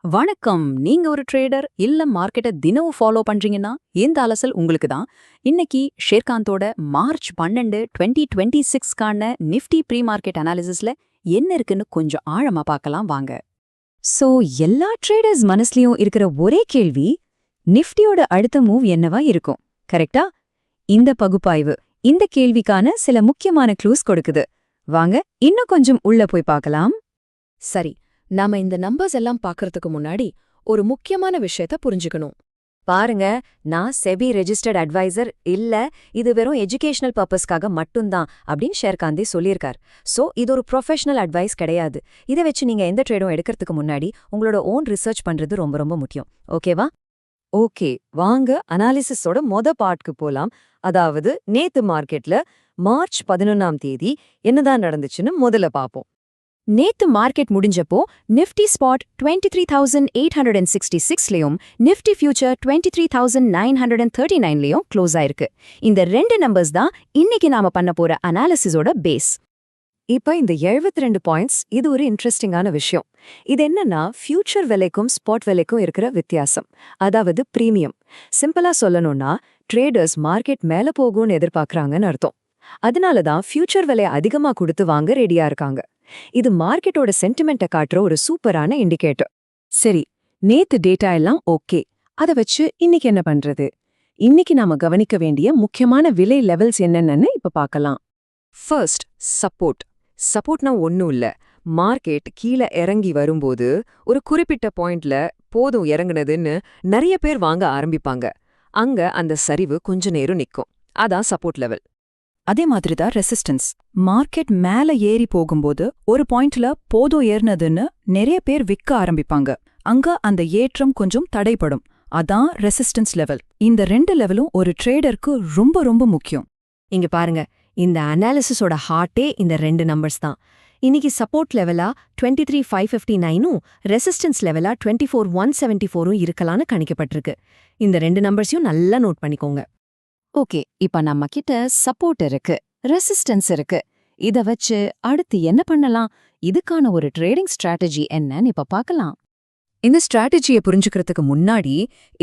வணக்கம். நீங்க ஒரு ட்ரேடர் இல்ல மார்க்கெட்ட தினமும் ஃபாலோ பண்றீங்கன்னா இந்த அலசல் உங்களுக்கு தான். இன்னைக்கு ஷேர்காந்தோட மார்ச் 12 2026க்கான நிஃப்டி ப்ரீ மார்க்கெட் அனாலிசிஸ்ல என்ன இருக்குன்னு கொஞ்சம் ஆழமா பார்க்கலாம் வாங்க. சோ எல்லா ட்ரேடர்ஸ் மனசுலயும் இருக்கிற ஒரே கேள்வி, நிஃப்டியோட அடுத்த மூவ் என்னவா இருக்கும், கரெக்டா? இந்த பகுப்பாய்வு இந்த கேள்விக்கான சில முக்கியமான க்ளூஸ் கொடுக்குது. வாங்க இன்னும் கொஞ்சம் உள்ள போய் பார்க்கலாம். சரி, நாம இந்த நம்பர்ஸ் எல்லாம் பார்க்கறதுக்கு முன்னாடி ஒரு முக்கியமான விஷயத்த புரிஞ்சுக்கணும். பாருங்க, நான் செபி ரெஜிஸ்டர்ட் அட்வைசர் இல்ல, இது வெறும் எஜுகேஷனல் பர்பஸ்க்காக மட்டும்தான் அப்படின்னு ஷேர்காந்தி சொல்லியிருக்கார். சோ இது ஒரு ப்ரொஃபஷனல் அட்வைஸ் கிடையாது. இதை வச்சு நீங்க எந்த ட்ரேடும் எடுக்கிறதுக்கு முன்னாடி உங்களோட ஓன் ரிசர்ச் பண்றது ரொம்ப ரொம்ப முக்கியம். ஓகேவா? ஓகே, வாங்க அனாலிசிஸோட பார்ட்க்கு போலாம். அதாவது நேத்து மார்க்கெட்ல மார்ச் 11ஆம் தேதி என்னதான் நடந்துச்சுன்னு முதல்ல பாப்போம். நேத்து மார்க்கெட் முடிஞ்சப்போ நிஃப்டி ஸ்பாட் 23,866லயும் நிஃப்டி ஃபியூச்சர் 23,939லயும் க்ளோஸ் ஆயிருக்கு. இந்த ரெண்டு நம்பர்ஸ் தான் இன்னைக்கு நாம பண்ண போற அனாலிசிஸோட பேஸ். இப்ப இந்த 72 பாயிண்ட்ஸ் இது ஒரு இன்ட்ரெஸ்டிங்கான விஷயம். இது என்னன்னா ஃபியூச்சர் விலைக்கும் ஸ்பாட் விலைக்கும் இருக்கிற வித்தியாசம், அதாவது பிரீமியம். சிம்பிளா சொல்லணும்னா ட்ரேடர்ஸ் மார்க்கெட் மேல போகும்னு எதிர்பார்க்கறாங்கன்னு அர்த்தம். அதனாலதான் ஃபியூச்சர் விலை அதிகமா கொடுத்து வாங்க ரெடியா இருக்காங்க. இது மார்க்கெட்டோட சென்டிமெண்ட்டை காட்டுற ஒரு சூப்பரான இண்டிகேட்டர். சரி, நேத்து டேட்டா எல்லாம் ஓகே. அத வச்சு இன்னைக்கு என்ன பண்றது? இன்னைக்கு நாம கவனிக்க வேண்டிய முக்கியமான விலை லெவல்ஸ் என்னென்னு இப்ப பார்க்கலாம். ஃபர்ஸ்ட், சப்போர்ட்னா ஒன்னும் இல்ல. மார்க்கெட் கீழே இறங்கி வரும்போது ஒரு குறிப்பிட்ட பாயிண்ட்ல போதும் இறங்குனதுன்னு நிறைய பேர் வாங்க ஆரம்பிப்பாங்க. அங்க அந்த சரிவு கொஞ்ச நேரம் நிக்கும். அதான் சப்போர்ட் லெவல். அதே மாதிரிதான் ரெசிஸ்டன்ஸ். மார்க்கெட் மேல ஏறி போகும்போது ஒரு பாயிண்ட்ல போதும் ஏறினதுன்னு நிறைய பேர் விற்க ஆரம்பிப்பாங்க. அங்க அந்த ஏற்றம் கொஞ்சம் தடைப்படும். அதான் ரெசிஸ்டன்ஸ் லெவல். இந்த ரெண்டு லெவலும் ஒரு ட்ரேடருக்கு ரொம்ப ரொம்ப முக்கியம். இங்க பாருங்க, இந்த அனாலிசிஸோட ஹார்ட்டே இந்த ரெண்டு நம்பர்ஸ் தான். இன்னைக்கு சப்போர்ட் லெவலா 23,559ம் ரெசிஸ்டன்ஸ் லெவலா 24,174ம் இருக்கலான்னு கணிக்கப்பட்டிருக்கு. இந்த ரெண்டு நம்பர்ஸையும் நல்லா நோட் பண்ணிக்கோங்க. ஓகே, இப்ப நம்ம கிட்ட சப்போர்ட் இருக்கு, ரெசிஸ்டன்ஸ் இருக்கு. இத வச்சு அடுத்து என்ன பண்ணலாம்? இதுக்கான ஒரு ட்ரேடிங் ஸ்ட்ராட்டஜி என்னன்னு இப்ப பார்க்கலாம். இந்த ஸ்ட்ராட்டஜியை புரிஞ்சுக்கிறதுக்கு முன்னாடி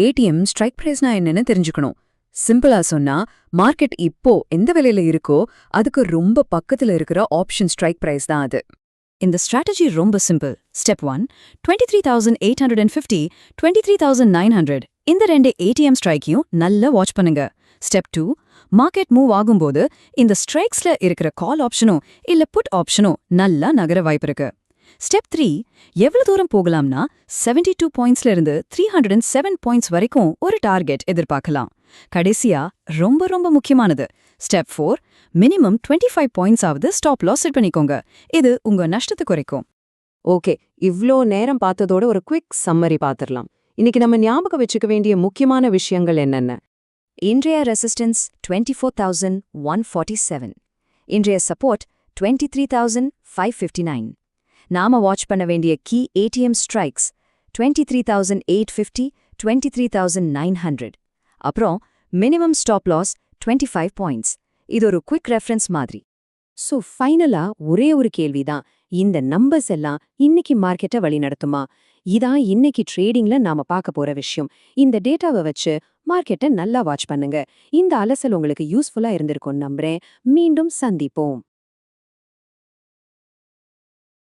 ஏடிஎம் ஸ்ட்ரைக் பிரைஸ்னா என்னன்னு தெரிஞ்சுக்கணும். சிம்பிளா சொன்னா, மார்க்கெட் இப்போ எந்த விலையில இருக்கோ அதுக்கு ரொம்ப பக்கத்துல இருக்கிற ஆப்ஷன் ஸ்ட்ரைக் பிரைஸ் தான் அது. இந்த ஸ்ட்ராட்டஜி ரொம்ப சிம்பிள். ஸ்டெப் 1, 23,850, 23,900 இந்த ரெண்டு ஏடிஎம் ஸ்ட்ரைக்கையும் நல்லா வாட்ச் பண்ணுங்க. ஸ்டெப் 2, மார்க்கெட் மூவ் ஆகும்போது இந்த ஸ்ட்ரைக்ஸ்ல இருக்கிற கால் ஆப்ஷனும் இல்ல புட் ஆப்ஷனும் நல்லா நகர வாய்ப்பு இருக்கு. ஸ்டெப் 3, எவ்வளவு தூரம் போகலாம்னா 72 பாயிண்ட்ஸ்ல இருந்து 307 பாயிண்ட்ஸ் வரைக்கும் ஒரு டார்கெட் எதிர்பார்க்கலாம். கடைசியா ரொம்ப ரொம்ப முக்கியமானது ஸ்டெப் 4, மினிமம் 25 பாயிண்ட்ஸ் ஆவது ஸ்டாப் லாஸ் செட் பண்ணிக்கோங்க. இது உங்க நஷ்டத்தை குறைக்கும். ஓகே, இவ்ளோ நேரம் பார்த்ததோட ஒரு குவிக் சம்மரி பார்த்துடலாம். இன்னைக்கு நம்ம ஞாபகம் வச்சுக்க வேண்டிய முக்கியமான விஷயங்கள் என்னென்ன? இன்றைய ரெசிஸ்டன்ஸ் 24,147. இன்றைய சப்போர்ட் 23,559. நாம வாட்ச் பண்ண வேண்டிய கீ ஏடிஎம் ஸ்ட்ரைக்ஸ் 23,850, 23,900. அப்புறம் மினிமம் ஸ்டாப் லாஸ் 25 பாயிண்ட்ஸ். இது ஒரு குவிக் ரெஃபரன்ஸ் மாதிரி. சோ ஃபைனலா ஒரே ஒரு கேள்விதான், இந்த நம்பர்ஸ் எல்லாம் இன்னைக்கு மார்க்கெட்டை வழிநடத்துமா? இதான் இன்னைக்கு ட்ரேடிங்ல நாம பார்க்க போற விஷயம். இந்த டேட்டாவை வச்சு மார்க்கெட்டை நல்லா வாட்ச் பண்ணுங்க. இந்த அலசல் உங்களுக்கு யூஸ்ஃபுல்லா இருந்திருக்கும் நம்புறேன். மீண்டும் சந்திப்போம்.